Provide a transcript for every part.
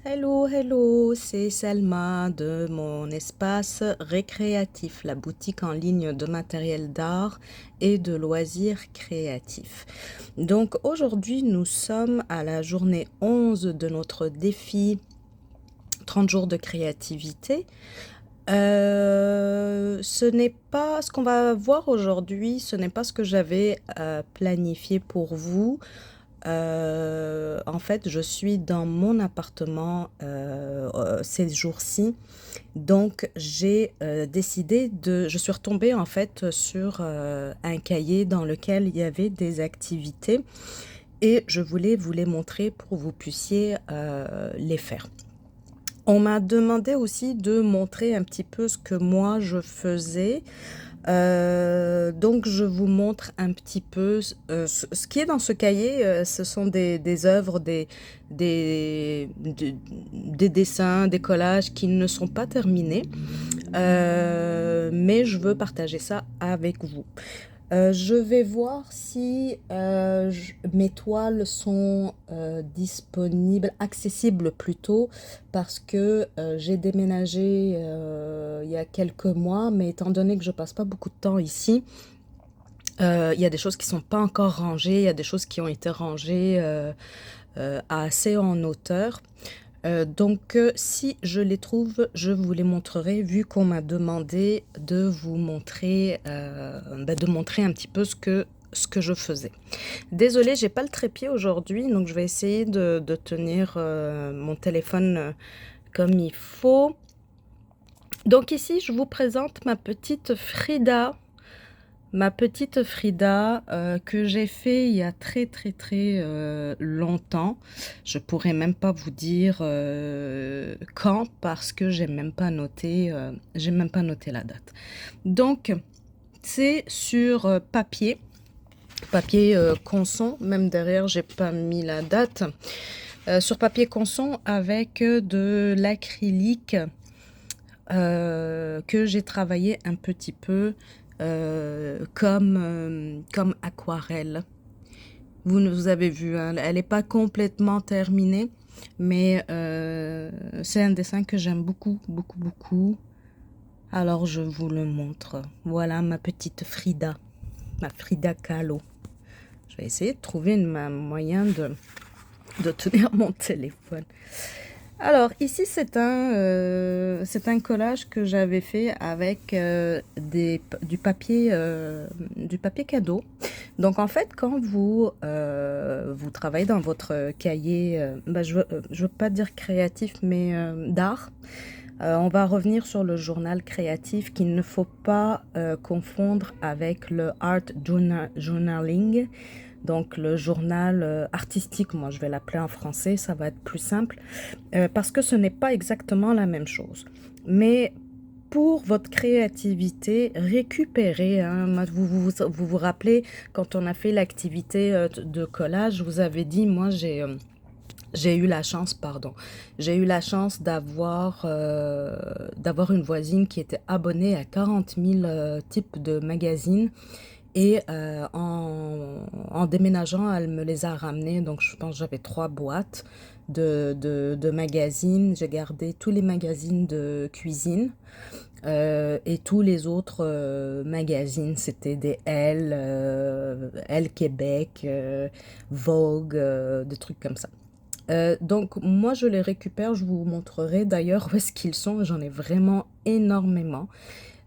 Hello, hello, c'est Selma de mon espace récréatif, la boutique en ligne de matériel d'art et de loisirs créatifs. Donc aujourd'hui, nous sommes à la journée 11 de notre défi 30 jours de créativité. Ce n'est pas ce qu'on va voir aujourd'hui, ce n'est pas ce que j'avais planifié pour vous. En fait, je suis dans mon appartement ces jours-ci. Donc, j'ai décidé de... Je suis retombée en fait sur un cahier dans lequel il y avait des activités et je voulais vous les montrer pour que vous puissiez les faire. On m'a demandé aussi de montrer un petit peu ce que moi je faisais. Donc je vous montre un petit peu ce qui est dans ce cahier. Ce sont des œuvres, des dessins, des collages qui ne sont pas terminés. Mais je veux partager ça avec vous. Je vais voir si mes toiles sont disponibles, accessibles plutôt, parce que j'ai déménagé il y a quelques mois, mais étant donné que je passe pas beaucoup de temps ici, il y a des choses qui sont pas encore rangées, il y a des choses qui ont été rangées assez en hauteur. Donc, si je les trouve, je vous les montrerai, vu qu'on m'a demandé de vous montrer, de montrer un petit peu ce que je faisais. Désolée, j'ai pas le trépied aujourd'hui, donc je vais essayer de tenir mon téléphone comme il faut. Donc ici, je vous présente ma petite Frida. Ma petite Frida que j'ai fait il y a très longtemps. Je pourrais même pas vous dire quand parce que j'ai même pas noté la date. Donc c'est sur papier Conson. Même derrière j'ai pas mis la date. Sur papier Conson avec de l'acrylique que j'ai travaillé un petit peu comme aquarelle. Vous avez vu, hein, elle n'est pas complètement terminée, mais c'est un dessin que j'aime beaucoup. Alors je vous le montre. Voilà ma petite Frida, ma Frida Kahlo. Je vais essayer de trouver un moyen de tenir mon téléphone. Alors ici c'est un collage que j'avais fait avec du papier cadeau. Donc en fait quand vous travaillez dans votre cahier, je veux pas dire créatif mais d'art, on va revenir sur le journal créatif qu'il ne faut pas confondre avec le journaling. Donc le journal artistique, moi je vais l'appeler en français, ça va être plus simple, parce que ce n'est pas exactement la même chose. Mais pour votre créativité, récupérez, hein, vous rappelez, quand on a fait l'activité de collage, je vous avais dit, moi j'ai eu la chance, pardon, j'ai eu la chance d'avoir une voisine qui était abonnée à 40 000 types de magazines. Et en déménageant, elle me les a ramenés. Donc, je pense que j'avais 3 boîtes de magazines. J'ai gardé tous les magazines de cuisine et tous les autres magazines. C'était des Elle Québec, Vogue, des trucs comme ça. Donc, moi, je les récupère. Je vous montrerai d'ailleurs où est-ce qu'ils sont. J'en ai vraiment énormément.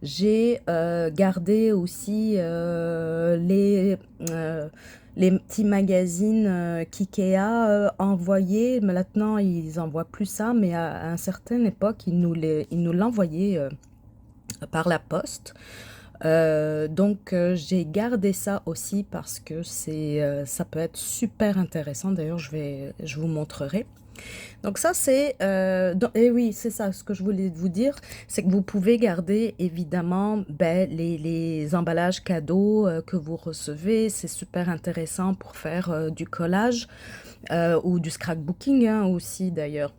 J'ai gardé aussi les petits magazines qu'IKEA envoyaient. Maintenant, ils envoient plus ça, mais à une certaine époque, ils nous l'envoyaient par la poste. Donc, j'ai gardé ça aussi parce que ça peut être super intéressant. D'ailleurs, je vous montrerai. Donc ça, et oui, c'est ça, ce que je voulais vous dire, c'est que vous pouvez garder évidemment les emballages cadeaux que vous recevez. C'est super intéressant pour faire du collage ou du scrapbooking hein, aussi d'ailleurs.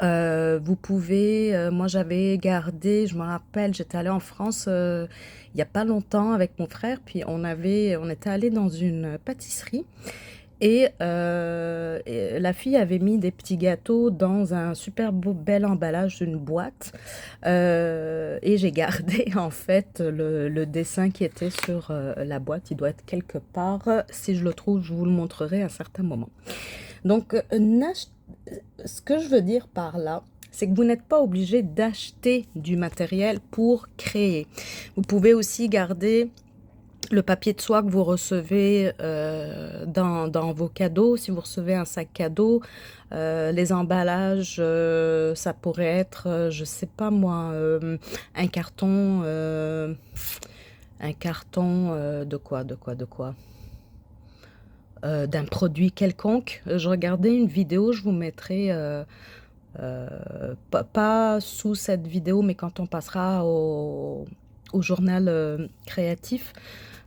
Vous pouvez, moi j'avais gardé, je me rappelle, j'étais allée en France il n'y a pas longtemps avec mon frère, puis on était allé dans une pâtisserie Et la fille avait mis des petits gâteaux dans un super beau, bel emballage d'une boîte. Et j'ai gardé en fait le dessin qui était sur la boîte. Il doit être quelque part. Si je le trouve, je vous le montrerai à un certain moment. Donc, ce que je veux dire par là, c'est que vous n'êtes pas obligé d'acheter du matériel pour créer. Vous pouvez aussi garder le papier de soie que vous recevez dans vos cadeaux. Si vous recevez un sac cadeau, les emballages, ça pourrait être, je sais pas moi, un carton, de quoi? D'un produit quelconque. Je regardais une vidéo, je vous mettrai pas sous cette vidéo, mais quand on passera au journal créatif,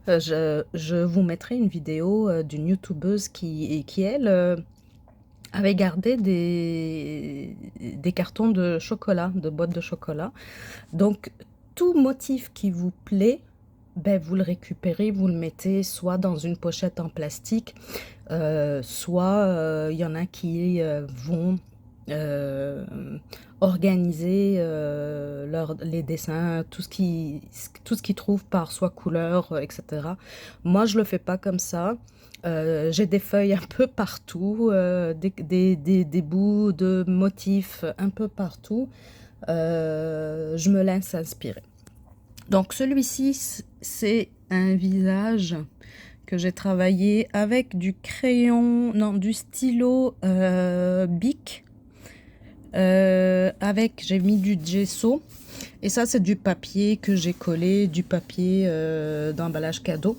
je vous mettrai une vidéo d'une youtubeuse qui elle, avait gardé des cartons de chocolat, de boîtes de chocolat. Donc, tout motif qui vous plaît, ben, vous le récupérez, vous le mettez soit dans une pochette en plastique, soit il y en a qui vont euh, organiser les dessins, tout ce qu'ils trouvent par soit couleur, etc. Moi, je le fais pas comme ça. J'ai des feuilles un peu partout, des bouts de motifs un peu partout. Je me laisse inspirer. Donc celui-ci, c'est un visage que j'ai travaillé avec du crayon, non, du stylo Bic. J'ai mis du gesso. Et ça, c'est du papier que j'ai collé, du papier d'emballage cadeau.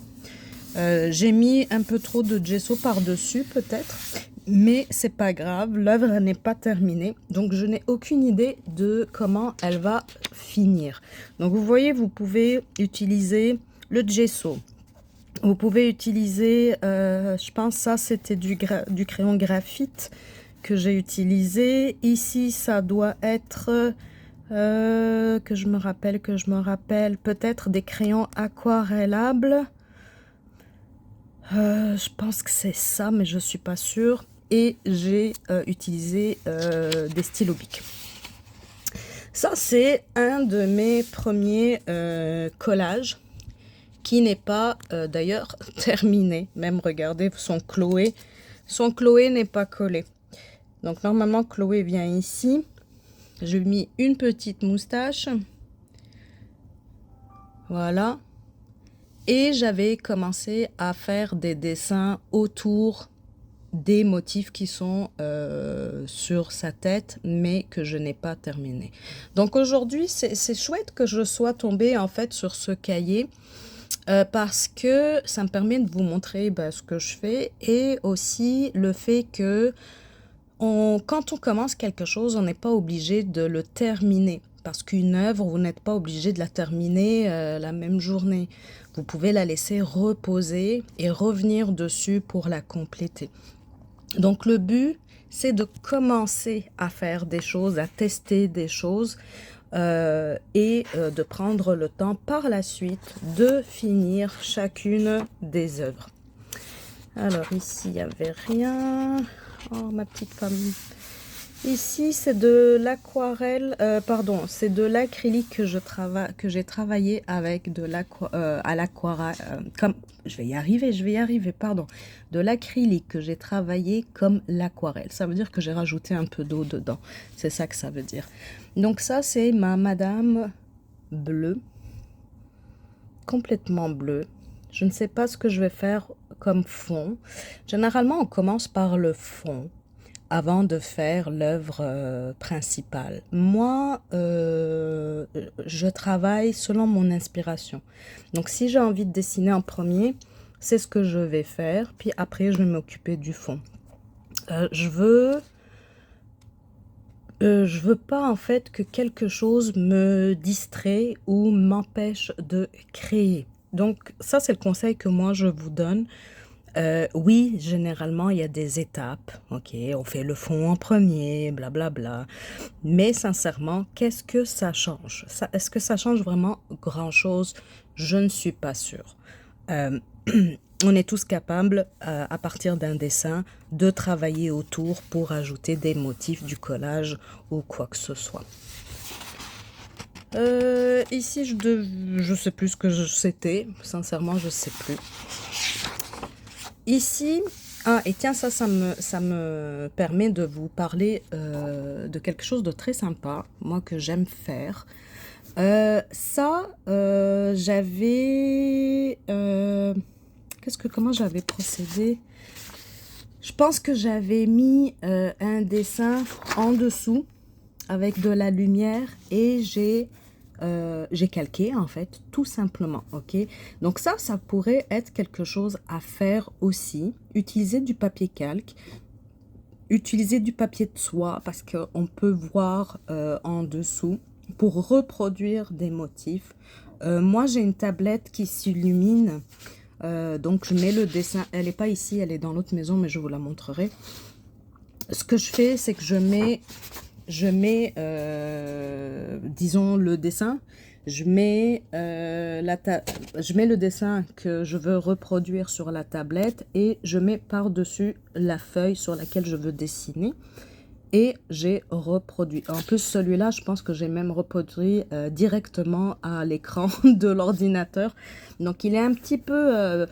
J'ai mis un peu trop de gesso par-dessus, peut-être. Mais c'est pas grave, l'œuvre n'est pas terminée, donc je n'ai aucune idée de comment elle va finir. Donc vous voyez, vous pouvez utiliser le gesso. Vous pouvez utiliser, je pense ça c'était du crayon graphite que j'ai utilisé. Ici, ça doit être, que je me rappelle, peut-être des crayons aquarellables. Je pense que c'est ça, mais je suis pas sûre. Et j'ai utilisé des stylos Bic. Ça, c'est un de mes premiers collages qui n'est pas d'ailleurs terminé. Même regardez son Chloé. Son Chloé n'est pas collé. Donc normalement, Chloé vient ici. J'ai mis une petite moustache. Voilà. Et j'avais commencé à faire des dessins autour des motifs qui sont sur sa tête, mais que je n'ai pas terminé. Donc aujourd'hui, c'est chouette que je sois tombée en fait sur ce cahier parce que ça me permet de vous montrer ce que je fais et aussi le fait que quand on commence quelque chose, on n'est pas obligé de le terminer. Parce qu'une œuvre, vous n'êtes pas obligé de la terminer la même journée. Vous pouvez la laisser reposer et revenir dessus pour la compléter. Donc le but, c'est de commencer à faire des choses, à tester des choses et de prendre le temps par la suite de finir chacune des œuvres. Alors ici, il n'y avait rien. Oh, ma petite famille. Ici, c'est de l'aquarelle, c'est de l'acrylique que j'ai travaillé avec à l'aquarelle, je vais y arriver, pardon. De l'acrylique que j'ai travaillé comme l'aquarelle. Ça veut dire que j'ai rajouté un peu d'eau dedans. C'est ça que ça veut dire. Donc ça, c'est ma madame bleue, complètement bleue. Je ne sais pas ce que je vais faire comme fond. Généralement, on commence par le fond avant de faire l'œuvre principale. Moi, je travaille selon mon inspiration. Donc, si j'ai envie de dessiner en premier, c'est ce que je vais faire. Puis après, je vais m'occuper du fond. Je veux pas en fait que quelque chose me distrait ou m'empêche de créer. Donc, ça, c'est le conseil que moi, je vous donne. Oui, généralement, il y a des étapes. Ok, on fait le fond en premier, blablabla. Mais sincèrement, qu'est-ce que ça change? Est-ce que ça change vraiment grand-chose? Je ne suis pas sûre. on est tous capables, à partir d'un dessin, de travailler autour pour ajouter des motifs, du collage ou quoi que ce soit. Ici, je sais plus ce que c'était. Sincèrement, je sais plus. Ici, ah, et tiens, ça me permet de vous parler de quelque chose de très sympa, moi, que j'aime faire. J'avais... comment j'avais procédé? Je pense que j'avais mis un dessin en dessous avec de la lumière et j'ai calqué en fait, tout simplement, ok? Donc ça pourrait être quelque chose à faire aussi. Utiliser du papier calque, utiliser du papier de soie parce qu'on peut voir en dessous pour reproduire des motifs. Moi, j'ai une tablette qui s'illumine, donc je mets le dessin. Elle n'est pas ici, elle est dans l'autre maison, mais je vous la montrerai. Ce que je fais, c'est que je mets disons le dessin, je mets le dessin que je veux reproduire sur la tablette et je mets par-dessus la feuille sur laquelle je veux dessiner et j'ai reproduit. En plus, celui-là, je pense que j'ai même reproduit directement à l'écran de l'ordinateur. Donc, elle est un petit peu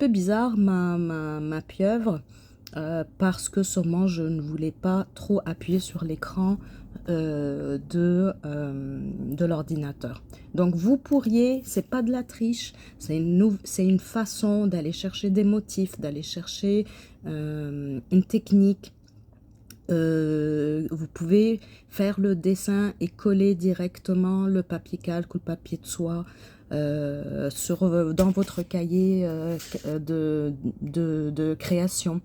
bizarre, ma pieuvre. Parce que sûrement je ne voulais pas trop appuyer sur l'écran de l'ordinateur. Donc vous pourriez, c'est pas de la triche, c'est une façon d'aller chercher des motifs, d'aller chercher une technique. Vous pouvez faire le dessin et coller directement le papier calque ou le papier de soie dans votre cahier de création.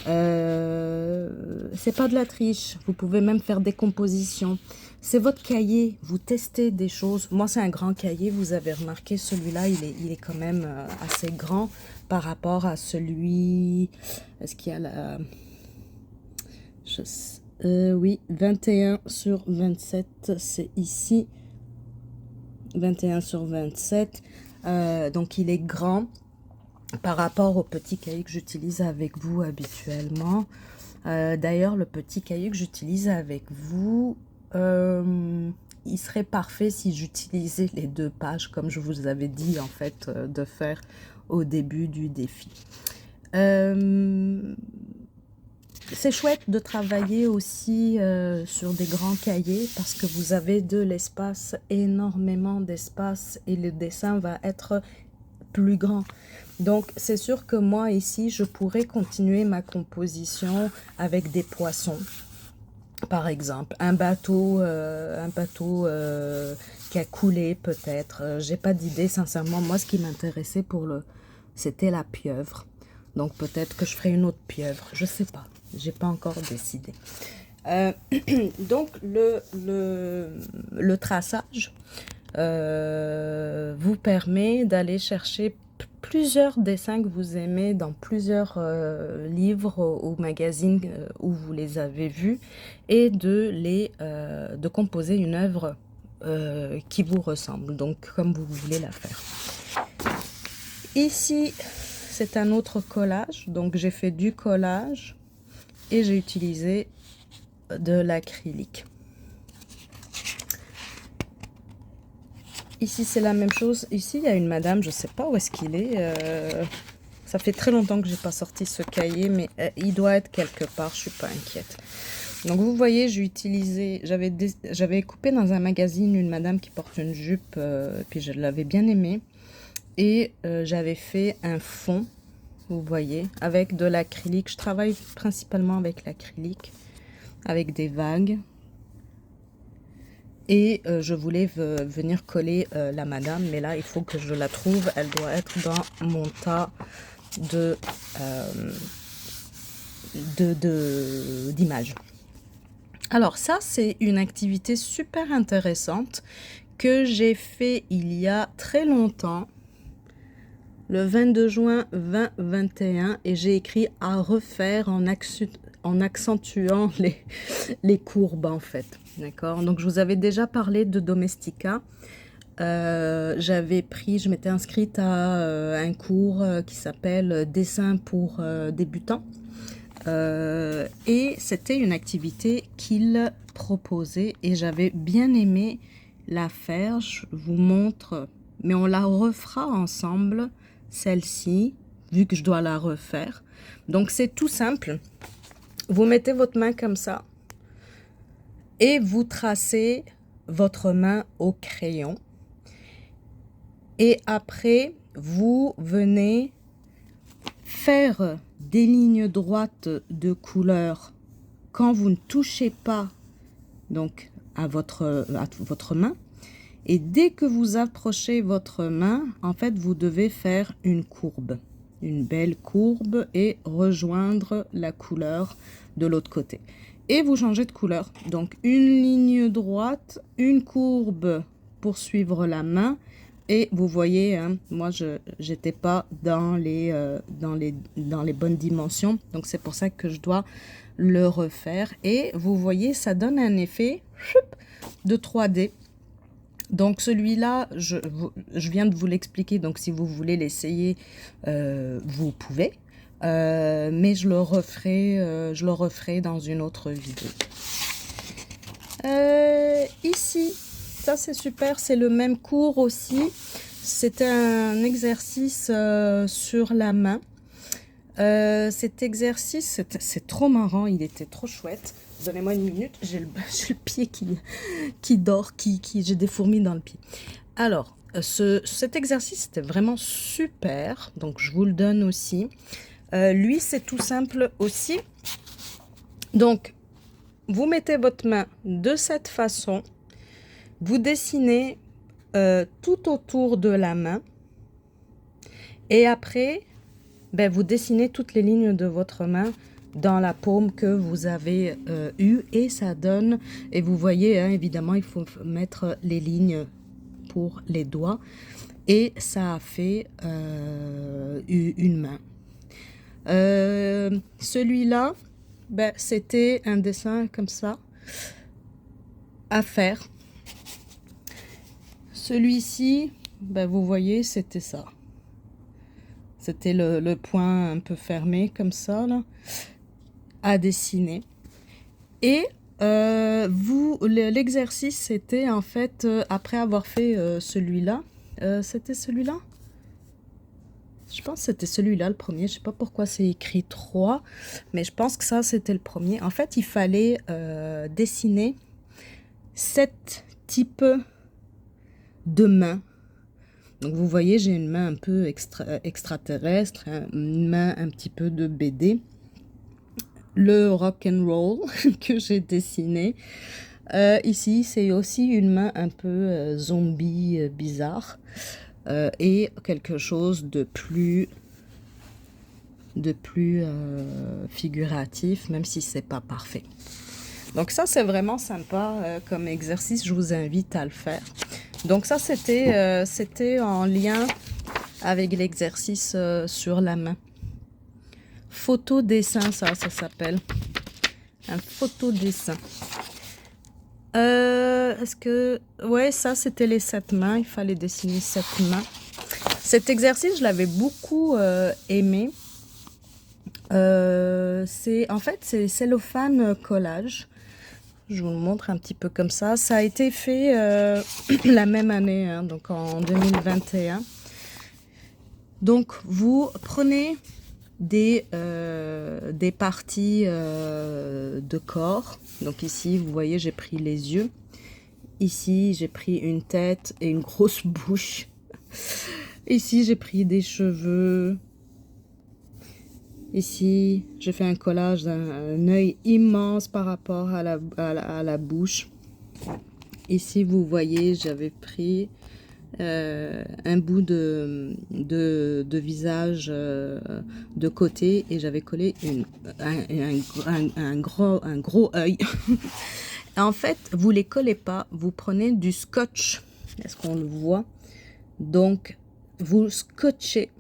C'est pas de la triche, vous pouvez même faire des compositions. C'est votre cahier, vous testez des choses. Moi, c'est un grand cahier, vous avez remarqué, celui-là, il est quand même assez grand par rapport à celui... Est-ce qu'il y a la... oui, 21 sur 27, c'est ici. 21 sur 27. Donc, il est grand par rapport au petit cahier que j'utilise avec vous habituellement. D'ailleurs, le petit cahier que j'utilise avec vous, il serait parfait si j'utilisais les 2 pages, comme je vous avais dit, en fait, de faire au début du défi. C'est chouette de travailler aussi sur des grands cahiers parce que vous avez de l'espace, énormément d'espace et le dessin va être plus grand. Donc c'est sûr que moi ici je pourrais continuer ma composition avec des poissons. Par exemple, un bateau qui a coulé peut-être. J'ai pas d'idée sincèrement. Moi ce qui m'intéressait c'était la pieuvre. Donc peut-être que je ferai une autre pieuvre, je sais pas, j'ai pas encore décidé. Donc le traçage vous permet d'aller chercher plusieurs dessins que vous aimez dans plusieurs livres ou magazines où vous les avez vus et de composer une œuvre qui vous ressemble, donc comme vous voulez la faire. Ici, c'est un autre collage, donc j'ai fait du collage et j'ai utilisé de l'acrylique. Ici, c'est la même chose. Ici, il y a une madame, je ne sais pas où est-ce qu'il est. Ça fait très longtemps que je n'ai pas sorti ce cahier, mais il doit être quelque part, je ne suis pas inquiète. Donc, vous voyez, j'avais coupé dans un magazine une madame qui porte une jupe, puis je l'avais bien aimée. Et j'avais fait un fond, vous voyez, avec de l'acrylique. Je travaille principalement avec l'acrylique, avec des vagues. Et je voulais venir coller la madame, mais là, il faut que je la trouve. Elle doit être dans mon tas d'images. Alors ça, c'est une activité super intéressante que j'ai fait il y a très longtemps. Le 22 juin 2021 et j'ai écrit à refaire en accentuant les courbes en fait, d'accord. Donc je vous avais déjà parlé de Domestika. je m'étais inscrite à un cours qui s'appelle Dessin pour débutants. Et c'était une activité qu'il proposait et j'avais bien aimé la faire. Je vous montre, mais on la refera ensemble, celle-ci, vu que je dois la refaire. Donc c'est tout simple. Vous mettez votre main comme ça et vous tracez votre main au crayon. Et après, vous venez faire des lignes droites de couleur quand vous ne touchez pas donc à votre main. Et dès que vous approchez votre main, en fait, vous devez faire une courbe, une belle courbe et rejoindre la couleur de l'autre côté. Et vous changez de couleur. Donc, une ligne droite, une courbe pour suivre la main. Et vous voyez, hein, moi, je n'étais pas dans les bonnes dimensions. Donc, c'est pour ça que je dois le refaire. Et vous voyez, ça donne un effet de 3D. Donc, celui-là, je viens de vous l'expliquer. Donc, si vous voulez l'essayer, vous pouvez. Mais je le referai dans une autre vidéo. Ici, ça c'est super, c'est le même cours aussi. C'était un exercice sur la main. Cet exercice, c'est trop marrant, il était trop chouette. Donnez-moi une minute, j'ai le pied qui dort, j'ai des fourmis dans le pied. Alors, cet exercice, c'était vraiment super, donc je vous le donne aussi. Lui, c'est tout simple aussi. Donc, vous mettez votre main de cette façon. Vous dessinez tout autour de la main. Et après, vous dessinez toutes les lignes de votre main dans la paume que vous avez eue. Et ça donne, et vous voyez, hein, évidemment, il faut mettre les lignes pour les doigts. Et ça a fait une main. Celui-là, c'était un dessin comme ça à faire. Celui-ci, vous voyez, c'était ça. C'était le point un peu fermé comme ça, là, à dessiner. Et l'exercice, c'était en fait, après avoir fait celui-là, c'était celui-là? Je pense que c'était celui-là le premier. Je ne sais pas pourquoi c'est écrit 3, mais je pense que ça, c'était le premier. En fait, il fallait dessiner 7 types de mains. Donc, vous voyez, j'ai une main un peu extraterrestre, hein, une main un petit peu de BD. Le rock and roll que j'ai dessiné. Ici, c'est aussi une main un peu zombie bizarre. Et quelque chose de plus figuratif, même si c'est pas parfait. Donc ça, c'est vraiment sympa comme exercice. Je vous invite à le faire. Donc ça, c'était en lien avec l'exercice sur la main. Photo-dessin, ça s'appelle. Un photo-dessin. Est-ce que... Ouais, ça, c'était les 7 mains. Il fallait dessiner 7 mains. Cet exercice, je l'avais beaucoup aimé. En fait, c'est cellophane collage. Je vous le montre un petit peu comme ça. Ça a été fait la même année, hein, donc en 2021. Donc, vous prenez des parties de corps. Donc ici, vous voyez, j'ai pris les yeux. Ici, j'ai pris une tête et une grosse bouche. Ici, j'ai pris des cheveux. Ici, j'ai fait un collage d'un œil immense par rapport à la bouche. Ici, vous voyez, j'avais pris un bout de visage de côté et j'avais collé un gros œil. En fait, vous les collez pas, vous prenez du scotch. Est-ce qu'on le voit? Donc, vous scotchez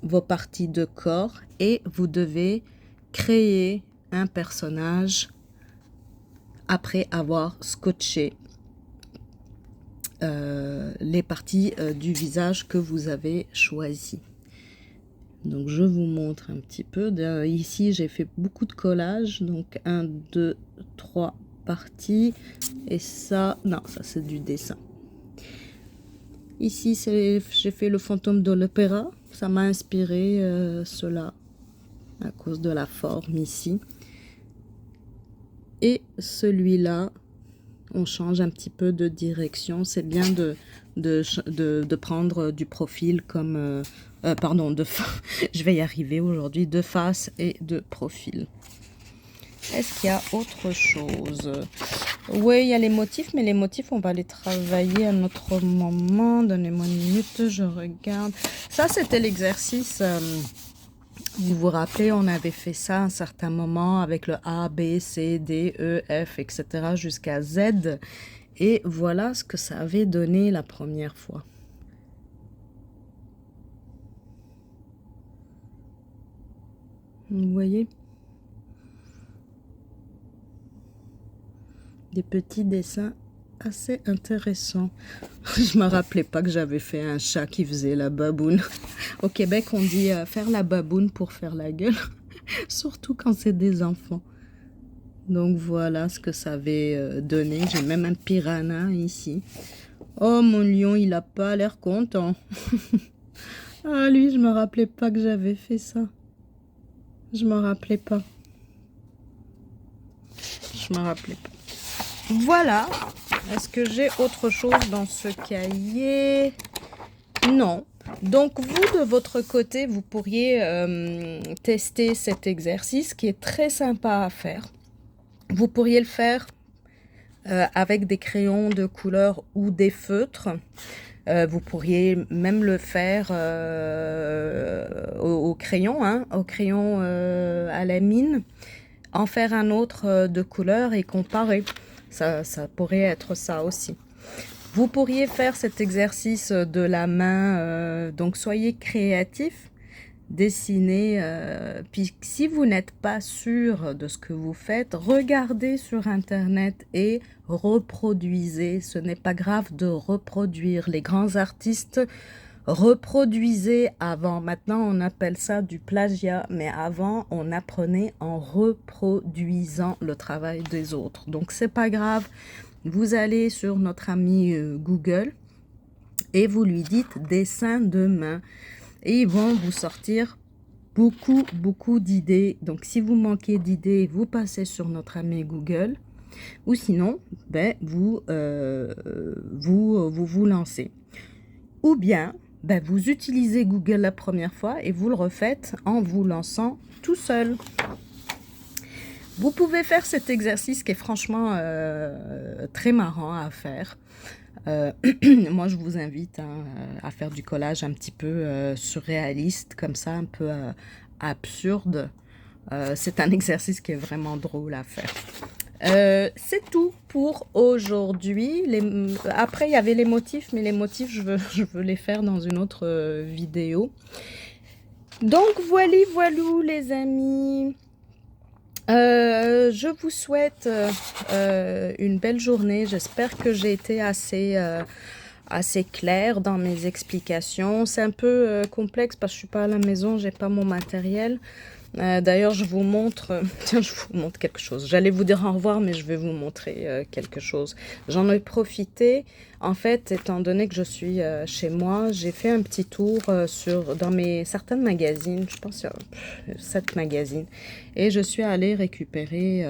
vos parties de corps et vous devez créer un personnage après avoir scotché les parties du visage que vous avez choisi. Donc je vous montre un petit peu. Ici j'ai fait beaucoup de collages, donc 1, 2, 3 parties, et ça, non, ça c'est du dessin. Ici j'ai fait le fantôme de l'opéra, ça m'a inspiré cela à cause de la forme ici. Et celui-là, on change un petit peu de direction. C'est bien de prendre du profil comme... pardon, je vais y arriver aujourd'hui, de face et de profil. Est-ce qu'il y a autre chose? Oui, il y a les motifs, mais les motifs, on va les travailler à un autre moment. Donnez-moi une minute, je regarde. Ça, c'était l'exercice... vous vous rappelez, on avait fait ça à un certain moment avec le A, B, C, D, E, F, etc. jusqu'à Z. Et voilà ce que ça avait donné la première fois. Vous voyez? Des petits dessins assez intéressants. Je me rappelais pas que j'avais fait un chat qui faisait la baboune. Au Québec, on dit faire la baboune pour faire la gueule. Surtout quand c'est des enfants. Donc voilà ce que ça avait donné. J'ai même un piranha ici. Oh, mon lion, il a pas l'air content. Ah, lui, je me rappelais pas que j'avais fait ça. Je me rappelais pas. Je me rappelais pas. Voilà. Est-ce que j'ai autre chose dans ce cahier? Non. Donc, vous, de votre côté, vous pourriez tester cet exercice qui est très sympa à faire. Vous pourriez le faire avec des crayons de couleur ou des feutres. Vous pourriez même le faire au crayon, hein, au crayon à la mine, en faire un autre de couleur et comparer. Ça pourrait être ça aussi. Vous pourriez faire cet exercice de la main, donc soyez créatif, dessinez. Puis si vous n'êtes pas sûr de ce que vous faites, regardez sur Internet et reproduisez. Ce n'est pas grave de reproduire. Les grands artistes reproduisaient avant. Maintenant, on appelle ça du plagiat, mais avant, on apprenait en reproduisant le travail des autres. Donc, c'est pas grave. Vous allez sur notre ami Google et vous lui dites dessin de main. Et ils vont vous sortir beaucoup d'idées. Donc, si vous manquez d'idées, vous passez sur notre ami Google. Ou sinon, ben, vous lancez. Ou bien, ben, vous utilisez Google la première fois et vous le refaites en vous lançant tout seul. Vous pouvez faire cet exercice qui est franchement très marrant à faire. Moi, je vous invite hein, à faire du collage un petit peu surréaliste, comme ça, un peu absurde. C'est un exercice qui est vraiment drôle à faire. C'est tout pour aujourd'hui. Après, il y avait les motifs, mais les motifs, je veux les faire dans une autre vidéo. Donc, voilou, les amis. Je vous souhaite une belle journée. J'espère que j'ai été assez claire dans mes explications. C'est un peu complexe parce que je suis pas à la maison, j'ai pas mon matériel. D'ailleurs, je vous montre, tiens, je vous montre quelque chose. J'allais vous dire au revoir, mais je vais vous montrer quelque chose. J'en ai profité, en fait, étant donné que je suis chez moi, j'ai fait un petit tour dans certaines magazines, je pense 7 magazines, et je suis allée récupérer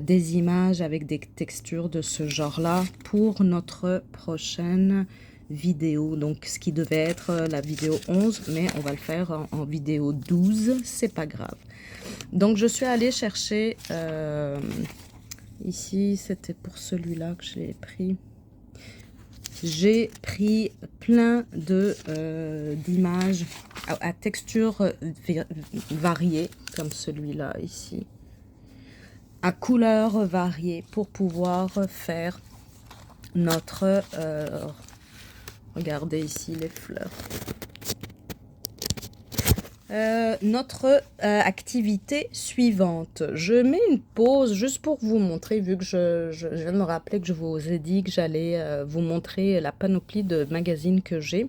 des images avec des textures de ce genre-là pour notre prochaine vidéo. Donc ce qui devait être la vidéo 11, mais on va le faire en vidéo 12, c'est pas grave. Donc je suis allée chercher ici, c'était pour celui-là que je l'ai pris. J'ai pris plein d'images à texture variée, comme celui-là ici, à couleurs variées, pour pouvoir faire notre regardez ici les fleurs. Notre activité suivante. Je mets une pause juste pour vous montrer, vu que je viens de me rappeler que je vous ai dit que j'allais vous montrer la panoplie de magazines que j'ai.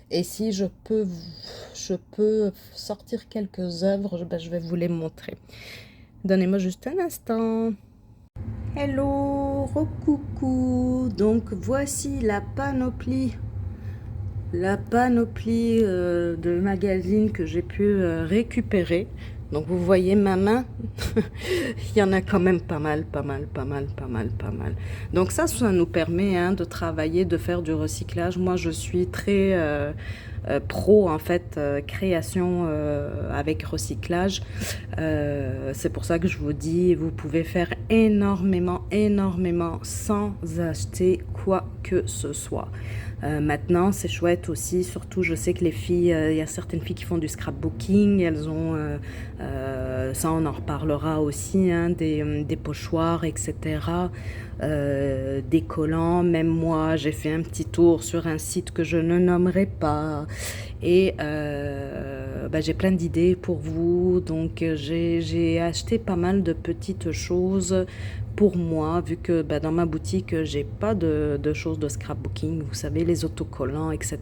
Et si je peux sortir quelques œuvres, ben, je vais vous les montrer. Donnez-moi juste un instant. Hello, recoucou. Donc voici la panoplie de magazines que j'ai pu récupérer. Donc vous voyez ma main, il y en a quand même pas mal. Donc ça nous permet de travailler, de faire du recyclage. Moi je suis très pro en fait, création avec recyclage. C'est pour ça que je vous dis, vous pouvez faire énormément sans acheter quoi que ce soit. Maintenant, c'est chouette aussi, surtout je sais que les filles, il y a certaines filles qui font du scrapbooking, elles ont, ça on en reparlera aussi, des pochoirs, etc., des collants. Même moi, j'ai fait un petit tour sur un site que je ne nommerai pas et j'ai plein d'idées pour vous. Donc j'ai acheté pas mal de petites choses pour moi, vu que dans ma boutique, j'ai pas de choses de scrapbooking, vous savez, les autocollants, etc.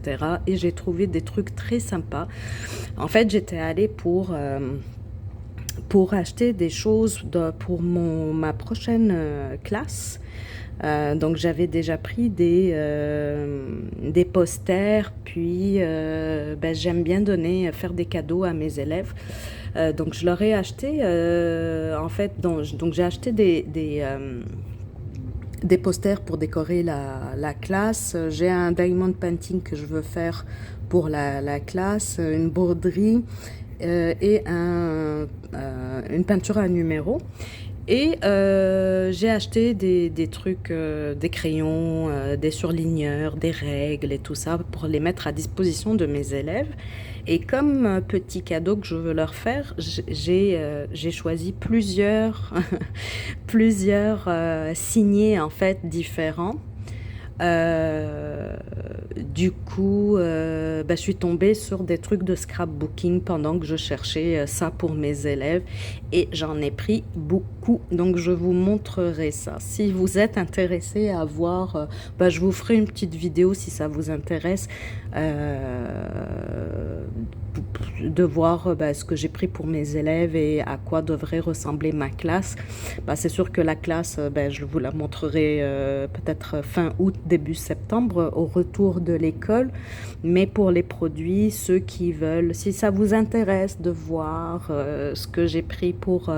Et j'ai trouvé des trucs très sympas. En fait, j'étais allée pour acheter des choses pour ma prochaine classe. Donc j'avais déjà pris des posters, puis j'aime bien faire des cadeaux à mes élèves. Donc je leur ai acheté, en fait, donc j'ai acheté des posters pour décorer la classe. J'ai un diamond painting que je veux faire pour la classe, une broderie et une peinture à numéro. Et j'ai acheté des trucs, des crayons, des surligneurs, des règles et tout ça pour les mettre à disposition de mes élèves. Et comme petit cadeau que je veux leur faire, j'ai choisi plusieurs, plusieurs signets en fait différents. Du coup, je suis tombée sur des trucs de scrapbooking pendant que je cherchais ça pour mes élèves et j'en ai pris beaucoup, donc je vous montrerai ça. Si vous êtes intéressé à voir, je vous ferai une petite vidéo si ça vous intéresse, de voir ce que j'ai pris pour mes élèves et à quoi devrait ressembler ma classe. C'est sûr que la classe, je vous la montrerai peut-être fin août, début septembre, au retour de l'école. Mais pour les produits, ceux qui veulent, si ça vous intéresse de voir ce que j'ai pris pour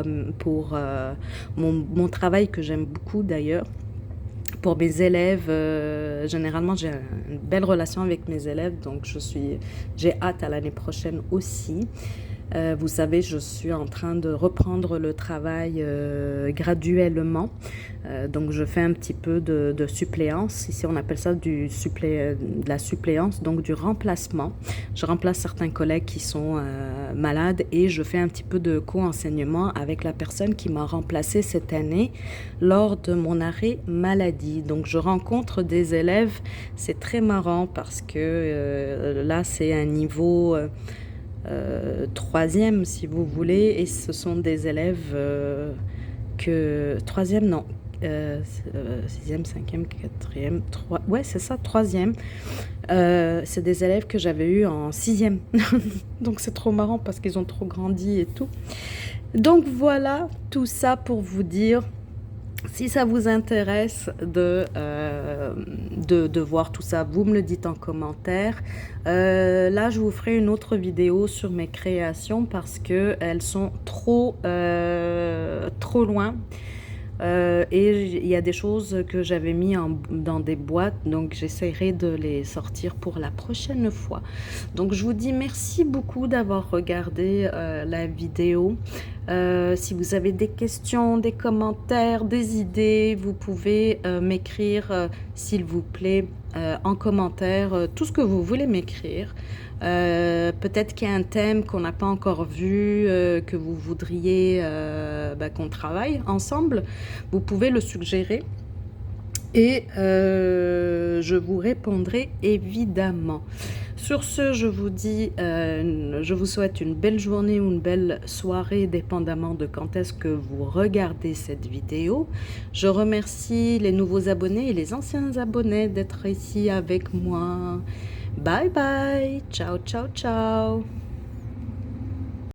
mon travail, que j'aime beaucoup d'ailleurs, pour mes élèves, généralement j'ai une belle relation avec mes élèves, donc j'ai hâte à l'année prochaine aussi. Vous savez, je suis en train de reprendre le travail graduellement. Donc je fais un petit peu de suppléance. Ici on appelle ça de la suppléance, donc du remplacement. Je remplace certains collègues qui sont malades et je fais un petit peu de co-enseignement avec la personne qui m'a remplacée cette année lors de mon arrêt maladie. Donc je rencontre des élèves, c'est très marrant parce que là c'est un niveau troisième si vous voulez, et ce sont des élèves troisième, non, sixième, cinquième, quatrième, ouais c'est ça, troisième. C'est des élèves que j'avais eu en sixième. Donc c'est trop marrant parce qu'ils ont trop grandi et tout. Donc voilà, tout ça pour vous dire, si ça vous intéresse de voir tout ça, vous me le dites en commentaire. Là, je vous ferai une autre vidéo sur mes créations parce qu'elles sont trop loin. Et il y a des choses que j'avais mis dans des boîtes, donc j'essaierai de les sortir pour la prochaine fois. Donc je vous dis merci beaucoup d'avoir regardé la vidéo. Si vous avez des questions, des commentaires, des idées, vous pouvez m'écrire s'il vous plaît en commentaire tout ce que vous voulez m'écrire. Peut-être qu'il y a un thème qu'on n'a pas encore vu, que vous voudriez qu'on travaille ensemble, vous pouvez le suggérer. et je vous répondrai évidemment. Sur ce, je vous dis, je vous souhaite une belle journée ou une belle soirée, dépendamment de quand est-ce que vous regardez cette vidéo. Je remercie les nouveaux abonnés et les anciens abonnés d'être ici avec moi. Bye bye, ciao ciao ciao.